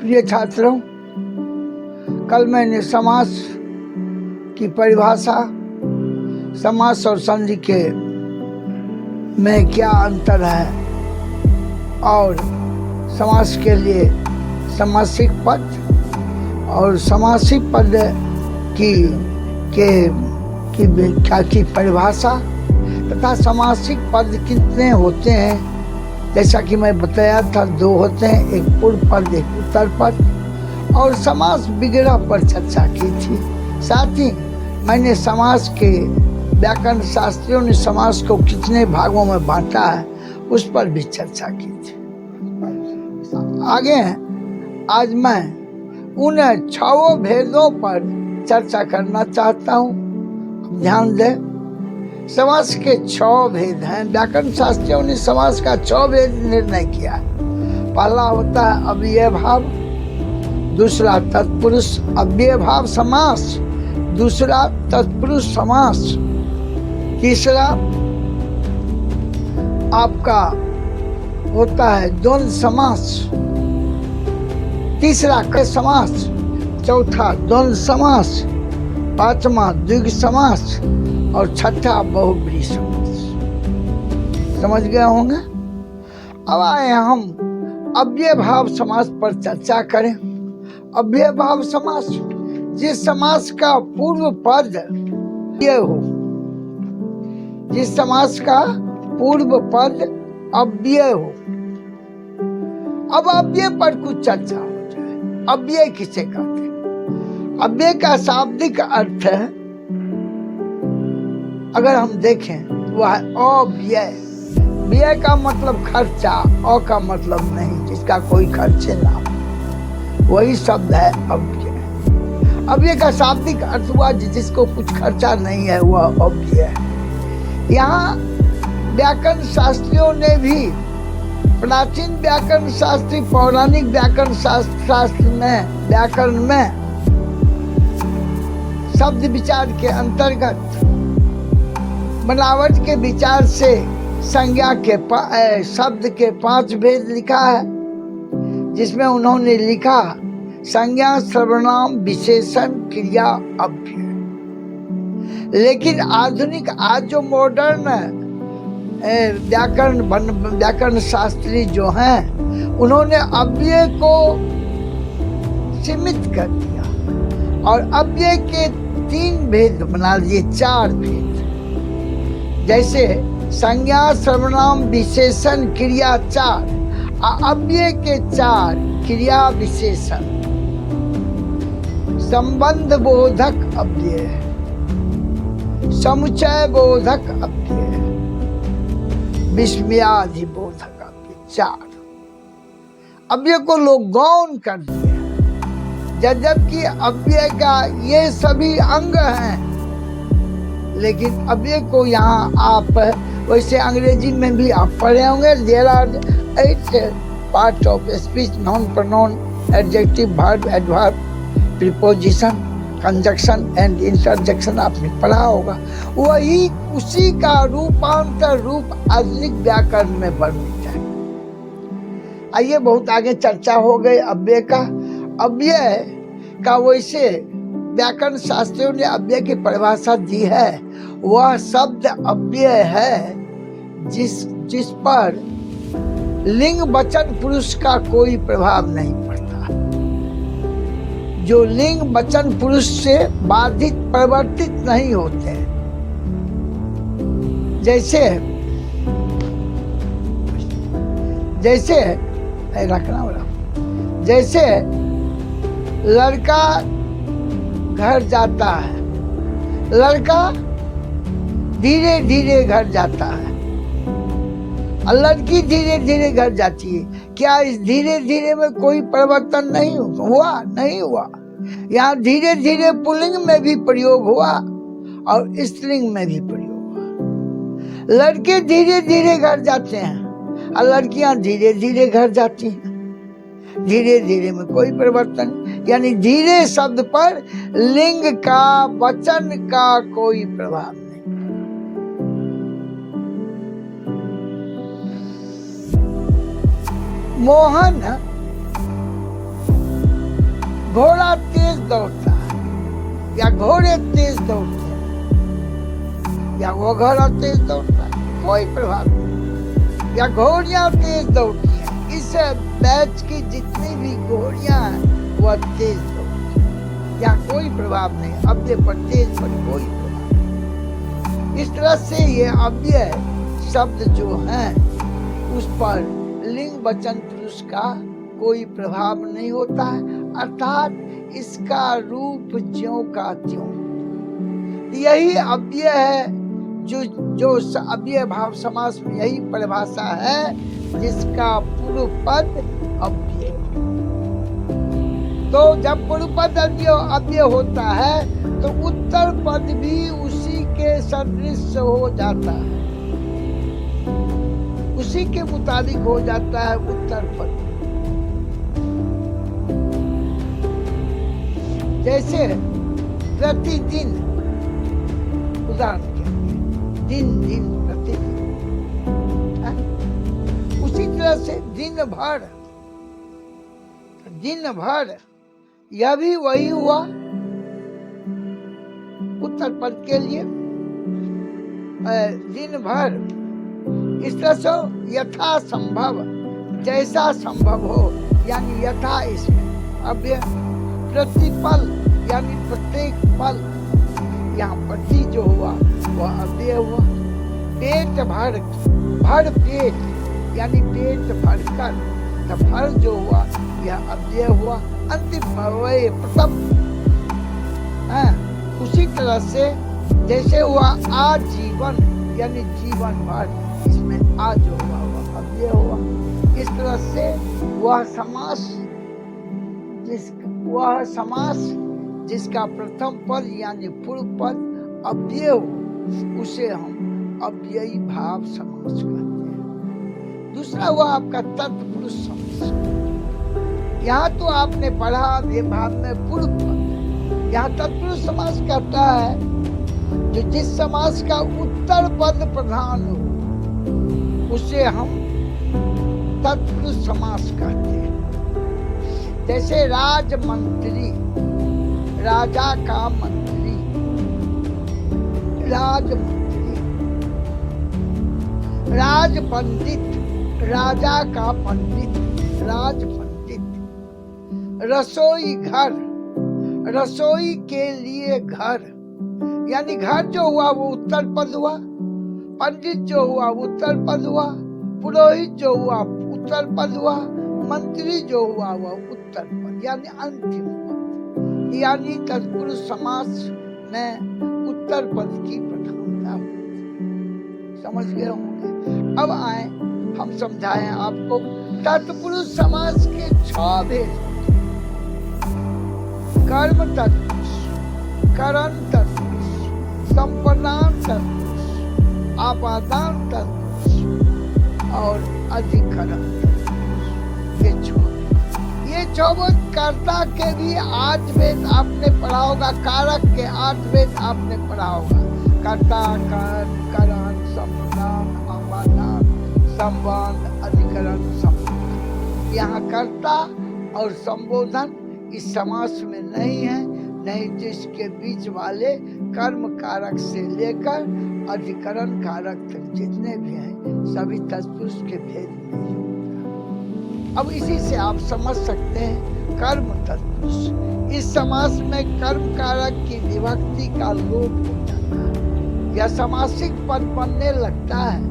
प्रिय छात्रों, कल मैंने समास की परिभाषा, समास और संधि के में क्या अंतर है और समास के लिए समासिक पद और समासिक पद की व्याख्या की परिभाषा तथा समासिक पद कितने होते हैं, जैसा कि मैं बताया था 2 होते हैं, एक पूर्व पद एक उत्तर पद, और समास विग्रह पर चर्चा की थी। साथ ही मैंने समास के व्याकरण शास्त्रियों ने समास को कितने भागों में बांटा है उस पर भी चर्चा की थी। आगे आज मैं उन 6 भेदों पर चर्चा करना चाहता हूँ। ध्यान दें, समास के 6 भेद हैं। व्याकरण शास्त्रियों ने समास का 6 भेद निर्णय किया है। पहला होता है अव्यय भाव, दूसरा तत्पुरुष अव्यय भाव समास, दूसरा तत्पुरुष समास, तीसरा आपका होता है द्वंद्व समास, तीसरा क्रय समास, चौथा द्वंद्व समास, पांचवा द्विग समास और छठा बहुब्रीहि समास। समझ गए होंगे। अब आए हम अव्यय भाव समास पर चर्चा करें। अव्यय भाव समास, जिस समास का पूर्व पद अव्यय हो, जिस समास का पूर्व पद अव्यय हो। अब अव्यय पर कुछ चर्चा हो जाए। अव्यय किसे कहते हैं? अव्यय का शाब्दिक अर्थ है, अगर हम देखें वह अव्यय। व्यय का मतलब खर्चा, अ का मतलब नहीं, जिसका कोई खर्चे ना हो, वही शब्द है अव्यय। अव्यय का शाब्दिक अर्थ हुआ जिसको कुछ खर्चा नहीं है, वह अव्यय है। यहाँ व्याकरण शास्त्रियों ने भी, प्राचीन व्याकरण शास्त्री पौराणिक व्याकरण शास्त्र में, व्याकरण में शब्द विचार के अंतर्गत बनावट के विचार से संज्ञा के शब्द के 5 भेद लिखा है, जिसमें उन्होंने लिखा संज्ञा, सर्वनाम, विशेषण, क्रिया, अव्यय। लेकिन आधुनिक आज जो मॉडर्न व्याकरण शास्त्री जो हैं, उन्होंने अव्यय को सीमित कर दिया और अव्यय के 3 भेद बना दिए, 4 भेद। जैसे संज्ञा, सर्वनाम, विशेषण, क्रिया 4, अव्यय के 4, क्रिया, विशेषण। संबंध बोधक अव्यय, समुच्चय बोधक अव्यय, विस्मयादि बोधक अव्यय, 4 अव्यय को लोग गौण कर दिए, जबकि अव्यय का ये सभी अंग हैं। लेकिन अव्यय को यहाँ आप, वैसे अंग्रेजी में भी आप पढ़े होंगे, there are 8 part of speech, noun, pronoun, adjective, verb, adverb, preposition, conjunction and interjection आपने पढ़ा होगा। वही उसी का रूपांतर रूप आधुनिक व्याकरण में वर्णित है। आइए, बहुत आगे चर्चा हो गई अव्यय का। अव्यय का वैसे व्याकरण शास्त्रियों ने अव्यय की परिभाषा दी है, वह शब्द अव्यय है जिस पर लिंग वचन पुरुष का कोई प्रभाव नहीं पड़ता, जो लिंग वचन पुरुष से बाधित परिवर्तित नहीं होते। जैसे लड़का घर जाता है, लड़का धीरे धीरे घर जाता है और लड़की धीरे धीरे घर जाती है। क्या इस धीरे धीरे में कोई परिवर्तन नहीं हुआ? नहीं हुआ। यहाँ धीरे धीरे पुल्लिंग में भी प्रयोग हुआ और स्त्रीलिंग में भी प्रयोग हुआ। लड़के धीरे धीरे घर जाते हैं और लड़कियां धीरे धीरे घर जाती हैं। धीरे धीरे में कोई परिवर्तन, यानी धीरे शब्द पर लिंग का, वचन का कोई प्रभाव नहीं। मोहन घोड़ा तेज दौड़ता है या घोड़े तेज दौड़ते हैं या वो घोड़ा तेज दौड़ता है, कोई प्रभाव नहीं। या घोड़ियां तेज दौड़ती हैं, इस बैच की जितनी भी घोड़ियां हैं वह तेज दौड़ती हैं, या कोई प्रभाव नहीं। अव्यय पर तेज पर कोई प्रभाव नहीं। इस तरह से ये अव्यय शब्द जो है उस पर लिंग वचन पुरुष का कोई प्रभाव नहीं होता है, अर्थात इसका रूप ज्यों का त्यों। यही अव्यय है जो अव्यय भाव समास में यही परिभाषा है जिसका पूर्व पद अव्यय। तो जब पूर्व पद अव्यय होता है तो उत्तर पद भी उसी के सदृश हो जाता है, उसी के मुताबिक हो जाता है उत्तर पद। जैसे प्रतिदिन, उदाहरण के लिए दिन दिन प्रतिदिन, उसी तरह से दिन भर यह भी वही हुआ उत्तर पद के लिए। दिन भर इस तरह से यथा संभव, जैसा संभव हो, यानी यथा इसमें अव्यय। प्रतिपल यानी प्रत्येक पल, यहाँ प्रति जो हुआ वह अव्यय हुआ। पेट भर पेट यानी पेट भरकर, तो भर जो हुआ यह अव्यय हुआ। अंतिम भवय प्रथम, उसी तरह से जैसे हुआ आजीवन यानी जीवन भर, इसमें आ जो हुआ वह अव्यय हुआ। इस तरह से वह समास जिसका प्रथम पद यानी पूर्व पद अव्यय हो उसे हम अव्ययी भाव समास कहते हैं। दूसरा हुआ आपका तत्पुरुष समास। यहाँ तो आपने पढ़ा अव्यय भाव में पूर्व पद, यहाँ तत्पुरुष समास कहता है जो जिस समास का उत्तर पद प्रधान हो उसे हम तत्पुरुष समास कहते हैं। जैसे राजमंत्री, राजा का मंत्री, राजमंत्री। राजपंडित, राजा का पंडित, राजपंडित। रसोई घर, रसोई के लिए घर, यानी घर जो हुआ वो उत्तर पद हुआ, पंडित जो हुआ उत्तर पद हुआ, पुरोहित जो हुआ उत्तर पद हुआ, मंत्री जो हुआ वह उत्तर पद यानी अंतिम पद। यानी तत्पुरुष समास में उत्तर पद की प्रधानता होती। समझ गए होंगे। अब आए हम समझाएं आपको तत्पुरुष समास के 6 भेद। कर्म तत्पुरुष, करण तत्पुरुष, संप्रदान तत्पुरुष, आपादान तत्पुरुष और अधिकरण। ये 6 कर्ता के भी 8 भेद आपने पढ़ा होगा, कारक के 8 भेद आपने पढ़ा होगा। कर्ता, करण, संप्रदान, आपादान, संबंध, अधिकरण, संबोधन। यहाँ कर्ता और संबोधन इस समास में नहीं है, नहीं तो इसके बीच वाले कर्म कारक से लेकर अधिकरण कारक तक जितने भी हैं सभी तत्पुरुष के भेद नहीं होगा। अब इसी से आप समझ सकते हैं कर्म तत्पुरुष। इस समास में कर्म कारक की विभक्ति का लोप हो जाता है, यह समासिक पद बनने लगता है।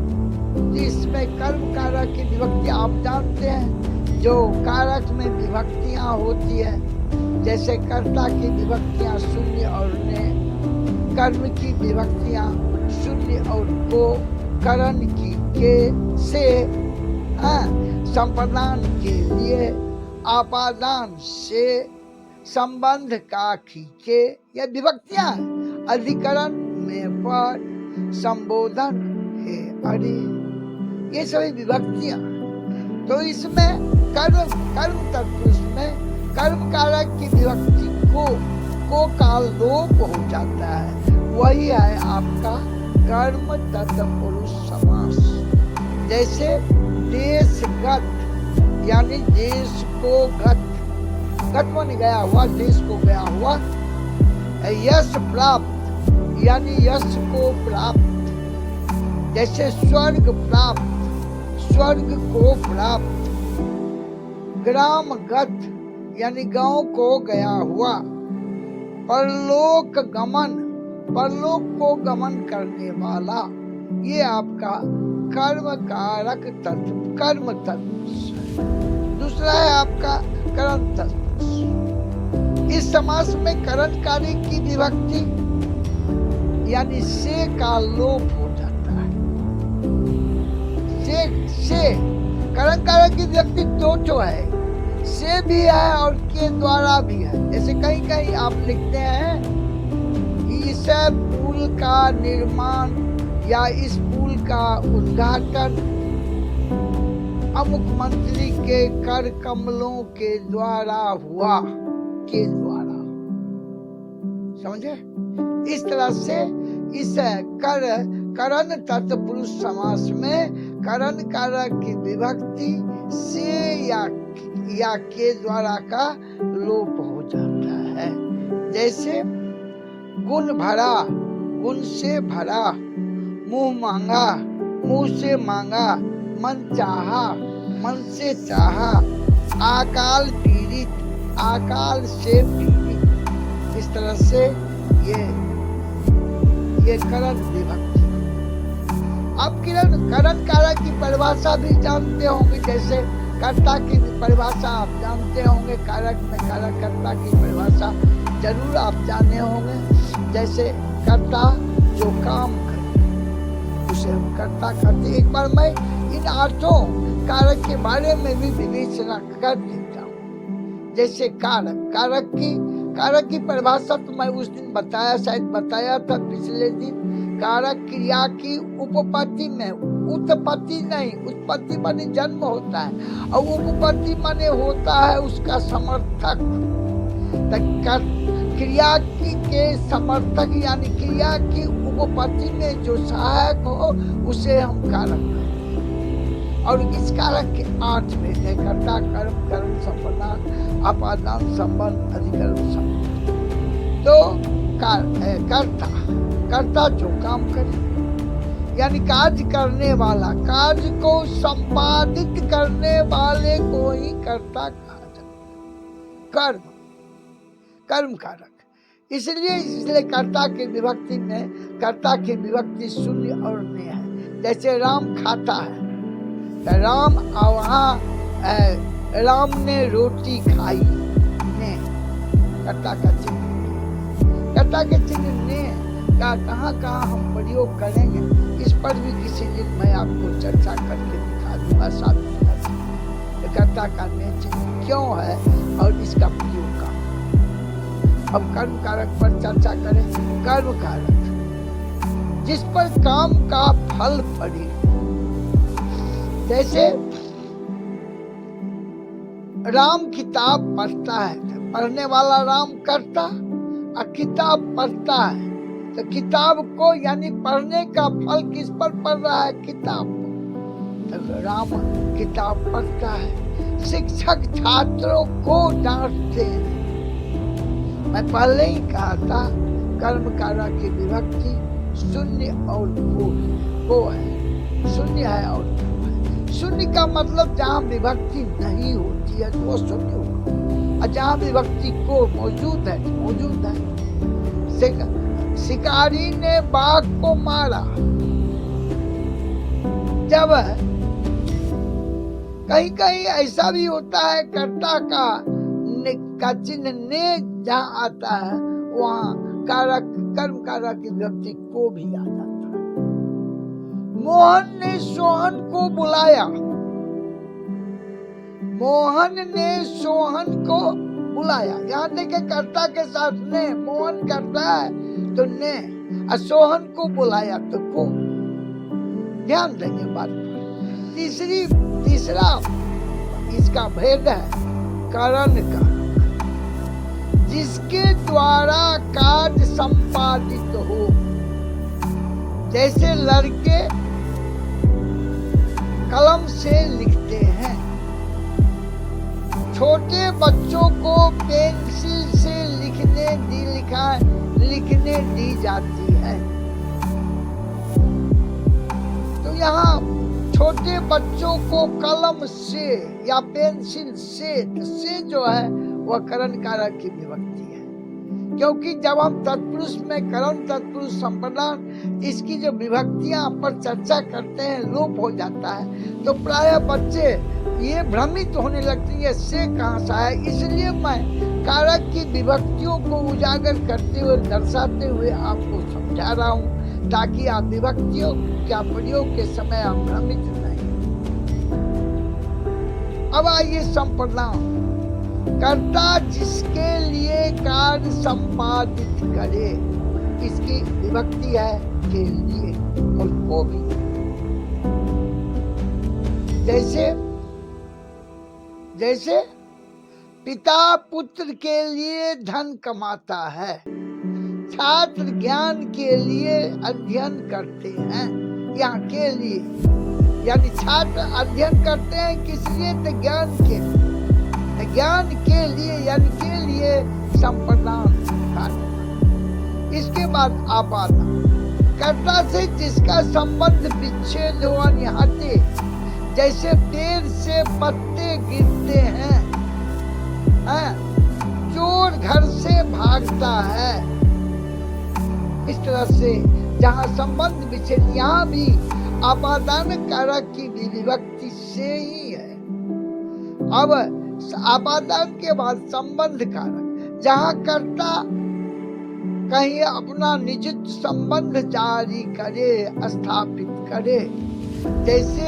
इसमें कर्म कारक की विभक्ति आप जानते हैं, जो कारक में विभक्तियां होती है, जैसे कर्ता की विभक्तियां शून्य और ने, कर्म की विभक्तियां शून्य और को, करण की के से, संप्रदान के लिए, आपादान से, संबंध का खींचे, ये विभक्तियां। अधिकरण में पर, संबोधन है अरे, ये सभी विभक्तियां। तो इसमें कर्म तत्पुरुष में कर्म कारक की विभक्ति को का लोप हो जाता है। वही है आपका कर्म तत्पुरुष समास। जैसे देशगत यानी देश को गत, घट माने गया हुआ, देश को गया हुआ। यश प्राप्त यानी यश को प्राप्त, जैसे स्वर्ग प्राप्त, स्वर्ग को प्राप्त। ग्रामगत यानी गांव को गया हुआ। परलोक गमन, परलोक को गमन करने वाला। ये आपका कर्म कारक तत्व, कर्म तत्व। दूसरा है आपका करण तत्व। इस समास में करणकारी की विभक्ति यानी से का लोप हो जाता है। से करण कारक की विभक्ति दो है, से भी है और के द्वारा भी है। जैसे कहीं कहीं आप लिखते हैं इस पुल का निर्माण या इस पुल का उद्घाटन अमुक मंत्री के कर कमलों के द्वारा हुआ, के द्वारा। समझे? इस तरह से इस करण तत्पुरुष समास में करण कारक की विभक्ति से या के द्वारा का लोप हो जाता है। जैसे गुण भरा, गुण से भरा। मुंह मांगा, मुंह से मांगा। मन चाहा, मन से चाहा। आकाल पीड़ित, आकाल से पीड़ित। इस तरह से ये करण विभक्ति। आप करण कारक की परिभाषा भी जानते होंगे। जैसे कर्ता की परिभाषा आप जानते होंगे, कारक में कारक कर्ता की परिभाषा जरूर आप जाने होंगे। जैसे कर्ता जो काम करे उसे हम कर्ता कहते हैं। एक बार मैं इन 8 कारक के बारे में भी विवेचना कर देता हूँ। जैसे कारक की परिभाषा तो मैं उस दिन बताया, शायद बताया था पिछले दिन। कारक क्रिया की उपपत्ति में, उत्पत्ति नहीं, उत्पत्ति माने जन्म होता है और उपपत्ति माने होता है उसका समर्थक। क्रिया के समर्थक यानी क्रिया की उपपत्ति में जो सहायक हो उसे हम कारक कहते हैं। और इस कारक के 8 भेद है। कर्ता, कर्म, कर्म संपन्न, अपादान संबंध, अधिकरण संबंध। तो कर्ता जो काम करे यानी कार्य करने वाला, कार्य को संपादित करने वाले को ही कर्ता कहा जाता है। कर्म कारक। इसलिए कर्ता की विभक्ति में कर्ता की विभक्ति शून्य और ने है। जैसे राम खाता है तो राम, और वहाँ राम ने रोटी खाई, ने कर्ता का चिन्ह। कर्ता के चिन्ह ने का कहाँ हम प्रयोग करेंगे, इस पर भी किसी दिन मैं आपको चर्चा करके दिखा दूंगा साथ में। कर्ता का ने चिन्ह क्यों है और इसका प्रयोग का। अब कर्म कारक पर चर्चा करें। कर्म कारक जिस पर काम का फल पड़े। जैसे राम किताब पढ़ता है, पढ़ने वाला राम करता, और किताब पढ़ता है तो किताब को यानी पढ़ने का फल किस पर पड़ रहा है, किताब। तो राम किताब पढ़ता है। शिक्षक छात्रों को डांटते हैं। मैं पहले ही कहा था कर्म कारक की विभक्ति शून्य और को है। शून्य है और है। शून्य का मतलब जहाँ विभक्ति नहीं होती है तो वो शून्य होगा, और जहाँ विभक्ति को मौजूद है मौजूद है। शिकारी ने बाघ को मारा। जब कहीं कहीं ऐसा भी होता है कर्ता का चिन्ह ने जहाँ आता है वहाँ कारक कर्म कारक की विभक्ति को भी आ जाता है। मोहन ने सोहन को बुलाया। मोहन ने सोहन को बुलाया। यहाँ देखे कर्ता के साथ ने, मोहन करता है तो ने, और सोहन को बुलाया तो को। ध्यान देंगे बात पर। तीसरा इसका भेद है करण का, जिसके द्वारा कार्य संपादित हो। जैसे लड़के कलम से लिखते हैं, छोटे बच्चों को पेंसिल से लिखने दी जाती है। तो यहाँ छोटे बच्चों को कलम से या पेंसिल से जो है वह करण कारक की विभक्ति है। क्योंकि जब हम तत्पुरुष में करण तत्पुरुष संप्रदान इसकी जो विभक्तियां पर चर्चा करते हैं लोप हो जाता है, तो प्रायः बच्चे ये भ्रमित होने लगती है से कहाँ से आया। इसलिए मैं कारक की विभक्तियों को उजागर करते हुए दर्शाते हुए आपको समझा रहा हूँ, ताकि आप विभक्तियों का प्रयोग के समय आप भ्रमित नहीं। अब आइए संप्रदान। कर्ता जिसके लिए कार्य संपादित करे, इसकी विभक्ति है के लिए और को भी। जैसे पिता पुत्र के लिए धन कमाता है, छात्र ज्ञान के लिए अध्ययन करते हैं। यहाँ के लिए यानी छात्र अध्ययन करते हैं किस लिए? तो ज्ञान के लिए। ज्ञान के लिए यानी के लिए संप्रदान कार्य। इसके बाद आपादान। कर्ता से जिसका संबंध विच्छेद हो अनिहाते, जैसे पेड़ से पत्ते गिरते हैं, चोर घर से भागता है। इस तरह से जहाँ संबंध विच्छेद, यहाँ भी आपादान कारक की विभक्ति से ही है। अब आपादान के बाद संबंध कारक, जहाँ कर्ता कहीं अपना निजित संबंध जारी करे, स्थापित करे। जैसे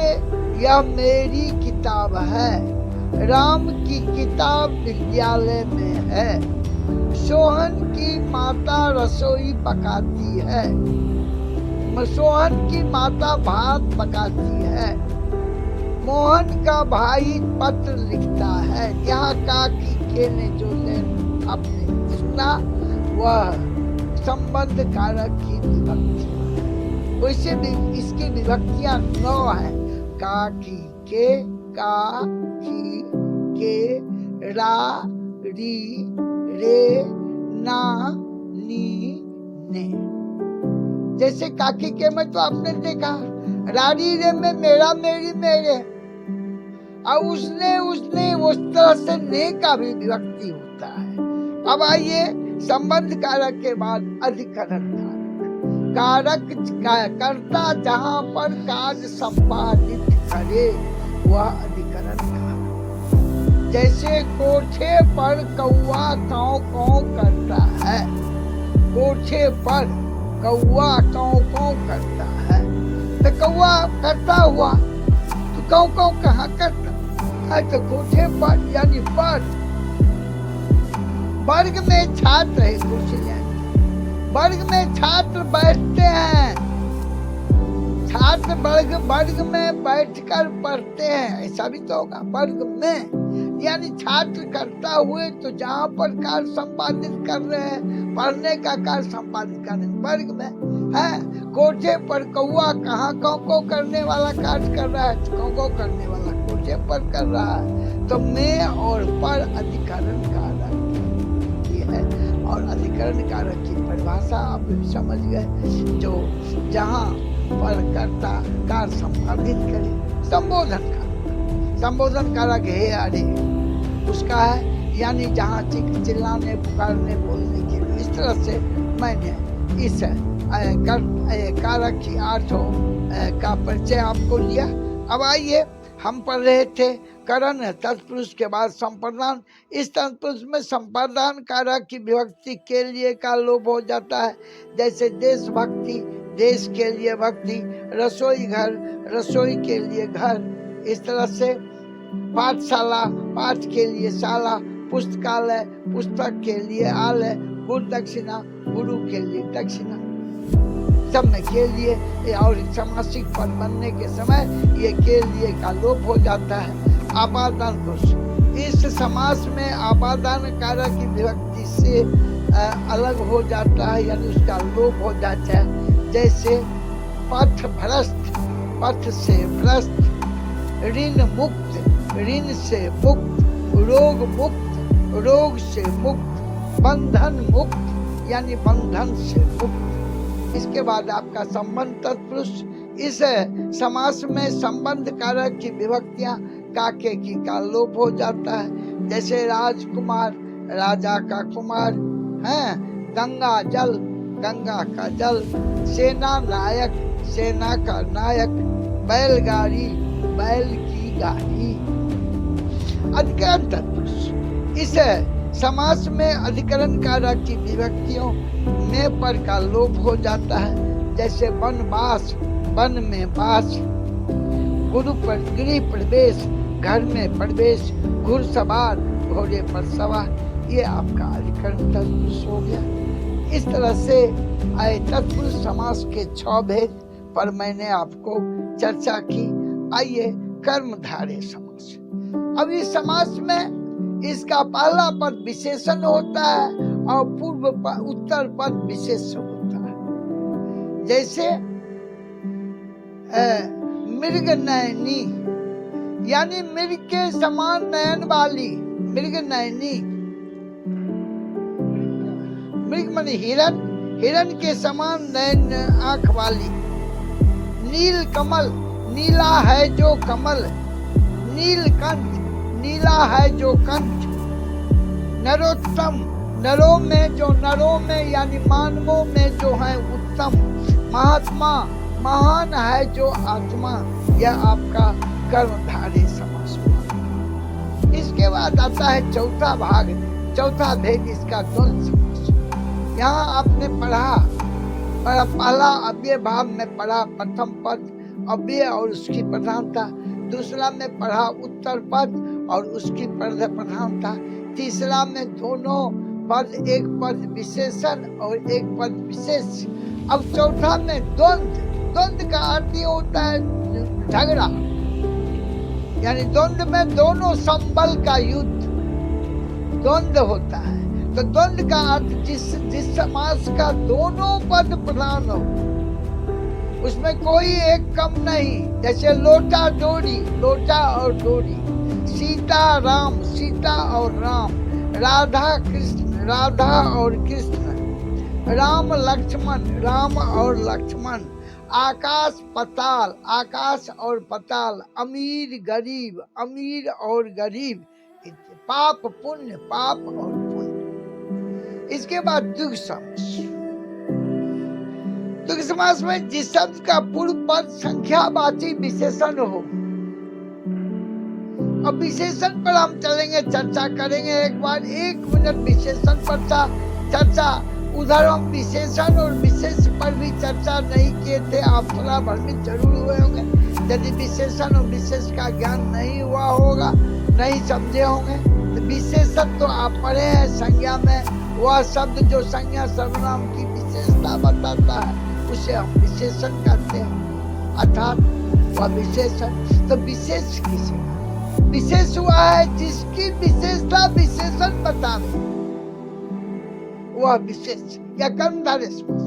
यह मेरी किताब है, राम की किताब विद्यालय में है, सोहन की माता रसोई पकाती है, सोहन की माता भात पकाती है, मोहन का भाई पत्र लिखता है। यहाँ काकी के ने जो आपने सुना वह संबंध कारक की विभक्ति। वैसे भी इसकी विभक्तियां 9 हैं। काकी के, काकी के, रा, री, रे, ना, नी, ने। जैसे काकी के में तो आपने देखा, रारी रे में मेरा मेरी मेरे, और उसने उस तरह से ने का भी विभक्ति होता है। अब आइए संबंध कारक के बाद अधिकरण कारक। कारक कर्ता जहाँ पर कार्य संपादित करे वह अधिकरण कारक। जैसे कोठे पर कौआ काऊ काऊ करता है, कोठे पर कौआ काऊ काऊ करता है, तो कौआ करता हुआ तो काऊ काऊ कहाँ करता है? तो कोठे पर यानी पर। वर्ग में छात्र है, वर्ग में छात्र बैठते हैं, छात्र वर्ग में बैठकर पढ़ते हैं, ऐसा भी तो होगा। वर्ग में यानी छात्र करता हुए, तो जहाँ पर कार्य संपादित कर रहे हैं, पढ़ने का कार्य संपादित कर रहे हैं, वर्ग में है। कोठे पर कौआ कहाँ कौ करने वाला कार्य कर रहा है, तो कौ करने वाला कोठे पर कर रहा है। तो में और पर अधिकरण कारक है, और अधिकरण कारक की परिभाषा आप समझ गए। जो जहाँ पर कर्ता कार्य संपादित करे, संबोधन कारक है अरे उसका है, यानी जहाँ चिल्लाने पुकारने बोलने के लिए। इस तरह से मैंने इस कारक की 8 का परिचय आपको लिया। अब आइए हम पढ़ रहे थे करण तत्पुरुष के बाद संप्रदान। इस तत्पुरुष में संप्रदान कारक की विभक्ति के लिए का लोप हो जाता है। जैसे देशभक्ति, देश के लिए भक्ति, रसोई घर, रसोई के लिए घर। इस तरह से पाठशाला, पाठ के लिए शाला, पुस्तकालय, पुस्तक के लिए आलय, गुरु दक्षिणा, गुरु के लिए दक्षिणा, सब में के लिए। और समासिक पद बनने के समय ये के लिए का लोप हो जाता है। आपादान पुरुष, इस समास में आपादान कारक की विभक्ति से अलग हो जाता है, यानी उसका लोप हो जाता है। जैसे पथ भ्रष्ट, पथ से भ्रष्ट, ऋण मुक्त, ऋण से मुक्त, रोग मुक्त, रोग से मुक्त, बंधन मुक्त यानी बंधन से मुक्त। इसके बाद आपका संबंध तत्पुरुष। इस समास में संबंध कारक की विभक्तियां काके की का लोप हो जाता है। जैसे राजकुमार, राजा का कुमार है, गंगा जल, गंगा का जल, सेना नायक, सेना का नायक, बैलगाड़ी, बैल की गाड़ी। अधिकरण तत्पुरुष। इस समास में अधिकरण कारक की विभक्तियों में पर का लोप हो जाता है। जैसे वनवास, वन में वास, गुरु पर गृह प्रवेश, घर में प्रवेश, घुड़सवार, घोड़े पर सवार। ये आपका अधिकरण तत्पुरुष हो गया। इस तरह से आए तत्पुरुष समास के 6 भेद पर मैंने आपको चर्चा की। आइए कर्मधारय समास। अब इस समास में इसका पहला पद विशेषण होता है और पूर्व उत्तर पद विशेष होता है। जैसे मृग नयनी यानी मृग के समान नयन वाली, मृग नयनी, मृग माने हिरण, हिरण के समान नयन आंख वाली। नील कमल, नीला है जो कमल, नीलकंठ, नीला है जो कंठ। नरोत्तम, नरों में जो, नरों में यानी मानवों में जो है उत्तम। महात्मा, महान है जो आत्मा। यह आपका कर्मधारय समास हुआ। इसके बाद आता है चौथा भाग, चौथा भेद इसका द्वंद्व समास। यहाँ आपने पढ़ा, पहला अव्यय भाव में पढ़ा प्रथम पद अव्यय और उसकी प्रधानता, दूसरा में पढ़ा उत्तर पद और उसकी प्रधानता, तीसरा में दोनों पद, एक पद विशेषण और एक पद विशेष। अब चौथा में द्वंद्व, द्वंद्व का अर्थ ये होता है झगड़ा, यानी द्वंद्व में दोनों संबल का युद्ध, द्वंद्व होता है। तो द्वंद्व का अर्थ जिस समास का दोनों पद प्रधान हो, उसमें कोई एक कम नहीं। जैसे लोटा डोरी, लोटा और डोरी, सीता राम, सीता और राम, राधा कृष्ण, राधा और कृष्ण, राम लक्ष्मण, राम और लक्ष्मण, आकाश पताल, आकाश और पताल, अमीर गरीब, अमीर और गरीब, पाप पुण्य, पाप और पुण्य। इसके बाद द्विगु समास। द्विगु समास में जिस शब्द का पूर्व पद संख्यावाची विशेषण हो। अब विशेषण पर हम चलेंगे, चर्चा करेंगे एक बार। 1 मिनट विशेषण पर चर्चा। उधर हम विशेषण और विशेष पर भी चर्चा नहीं किए थे। आप थोड़ा भ्रमित जरूर हुए होंगे। यदि विशेषण और विशेष का ज्ञान नहीं हुआ होगा, नहीं समझे होंगे, तो विशेषण तो आप पढ़े हैं संज्ञा में। वह शब्द जो संज्ञा सर्वनाम की विशेषता बताता है उसे हम विशेषण कहते हैं, अर्थात वह विशेषण। तो विशेष किसे विशेष हुआ है? जिसकी विशेषता विशेषण बतावे वह विशेष या कर्मधारय समास।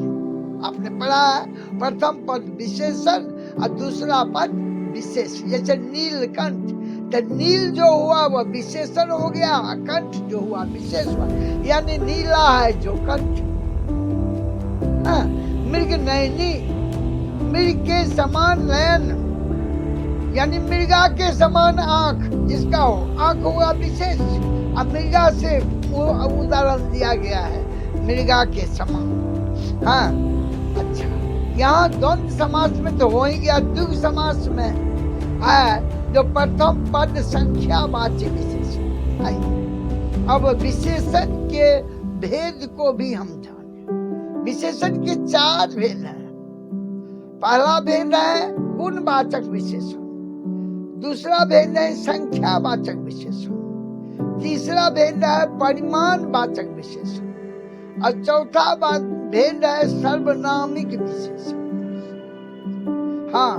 आपने पढ़ा है प्रथम पद विशेषण और दूसरा पद विशेष। जैसे नीलकंठ, तो नील जो हुआ वह विशेषण हो गया, कंठ जो हुआ विशेष हुआ, यानी नीला है जो कंठ। मृग नयनी, मृग के समान नयन यानी मृगा के समान आंख जिसका हो, आंख हुआ विशेष। अब मृगा से उदाहरण दिया गया है, मृगा के समान। हाँ अच्छा, यहाँ द्वंद्व समास में तो हो ही गया। द्विगु समास में है जो प्रथम पद संख्यावाची विशेषण। आइए अब विशेषण के भेद को भी हम जाने। विशेषण के 4 भेद हैं। पहला भेद है गुणवाचक विशेषण, दूसरा भेद है संख्यावाचक विशेषण, तीसरा भेद है परिमाणवाचक विशेषण और चौथा भेद है सर्वनामिक विशेषण। हाँ,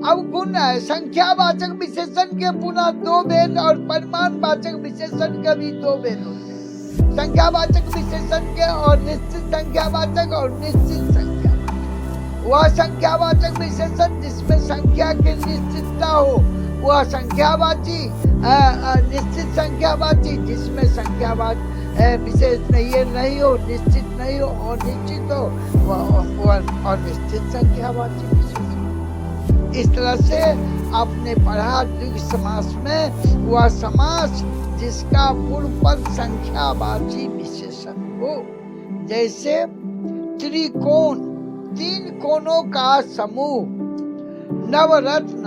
अब गुण है संख्यावाचक विशेषण के पुनः 2 भेद और परिमाणवाचक विशेषण के भी 2 भेद होते हैं। संख्यावाचक विशेषण के और निश्चित संख्यावाचक और निश्चित संख्यावाचक। वह संख्यावाचक विशेषण जिसमें संख्या की निश्चितता हो वह संख्यावाची निश्चित संख्यावाची, जिसमें संख्यावाची विशेष नहीं है, नहीं हो, निश्चित नहीं हो और निश्चित हो, और निश्चित संख्यावाची विशेष। इस तरह से आपने पढ़ा द्विगु समास में वह समास जिसका पूर्व पद संख्यावाची विशेषण हो। जैसे त्रिकोण, 3 कोणों का समूह, नवरत्न,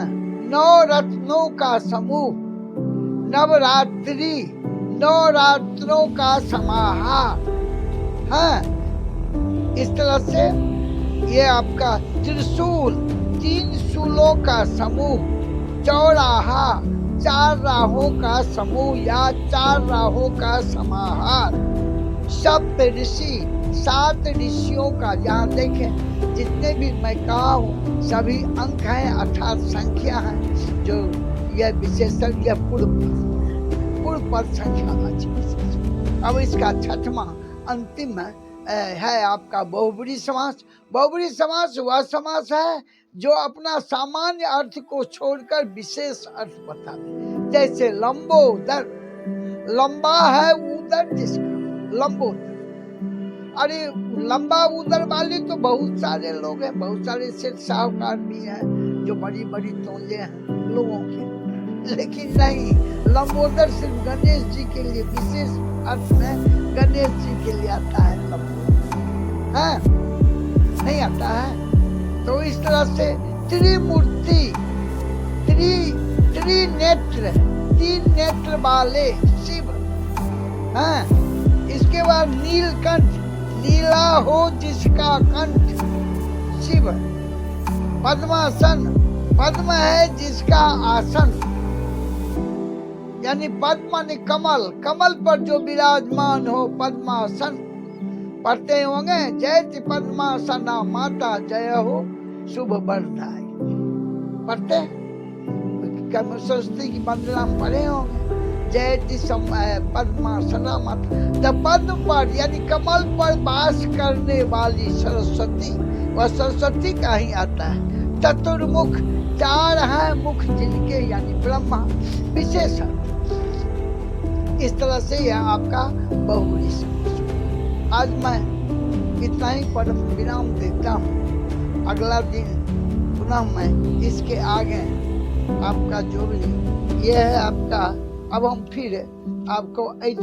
9 रत्नों का समूह, नवरात्रि, 9 रात्रों का समाहार। हाँ, इस तरह से ये आपका त्रिशूल, 3 शूलों का समूह, चौराहा, 4 राहों का समूह या 4 राहों का समाहार, सप्त ऋषि, 7 ऋषियों का। यहाँ देखें जितने भी मैं कहा हूँ सभी अंक हैं अर्थात संख्या है, जो यह विशेषण यह पूर्व पद संख्यावाची विशेषण। अब इसका 6वां अंतिम है आपका बहुब्री समास। बहुब्री समास वह समास है जो अपना सामान्य अर्थ को छोड़कर विशेष अर्थ बताते। जैसे लंबोदर, लंबा है उदर जिसका, लंबोदर। अरे लंबा उदर वाले तो बहुत सारे लोग हैं, बहुत सारे सेठ साहूकार भी हैं जो बड़ी बड़ी तोले हैं लोगों के, लेकिन नहीं, लंबोदर सिर्फ गणेश जी के लिए विशेष अर्थ में गणेश जी के लिए आता है लंबोदर, हाँ नहीं आता है। तो इस तरह से त्रिमूर्ति, त्रिनेत्र, 3 नेत्र वाले शिव। हाँ, इसके बाद नीलकंठ, नीला हो जिसका कंठ शिव। पद्मासन, पद्म है जिसका आसन, यानी पद्म माने कमल, कमल पर जो विराजमान हो पद्मासन। पढ़ते होंगे जयति पद्मासना माता जय हो शुभ वरदाई, पढ़ते सरस्वती की वंदना पढ़े होंगे, जयति पद्मासना माता। जब पद्म पर यानी कमल पर वास करने वाली सरस्वती, वह सरस्वती का ही आता है। चतुर्मुख, 4 हैं मुख जिनके, यानी ब्रह्मा विशेषण। इस तरह से यह आपका बहुब्री समास। आज मैं इतना ही पर विराम देता हूँ। अगला दिन पुनः मैं इसके आगे आपका जो भी यह है आपका, अब हम फिर आपको 8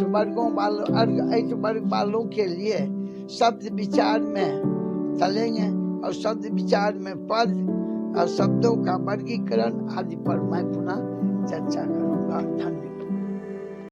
वर्ग वालों के लिए शब्द विचार में चलेंगे और शब्द विचार में पद और शब्दों का वर्गीकरण आदि पर मैं पुनः चर्चा करूंगा। धन्यवाद।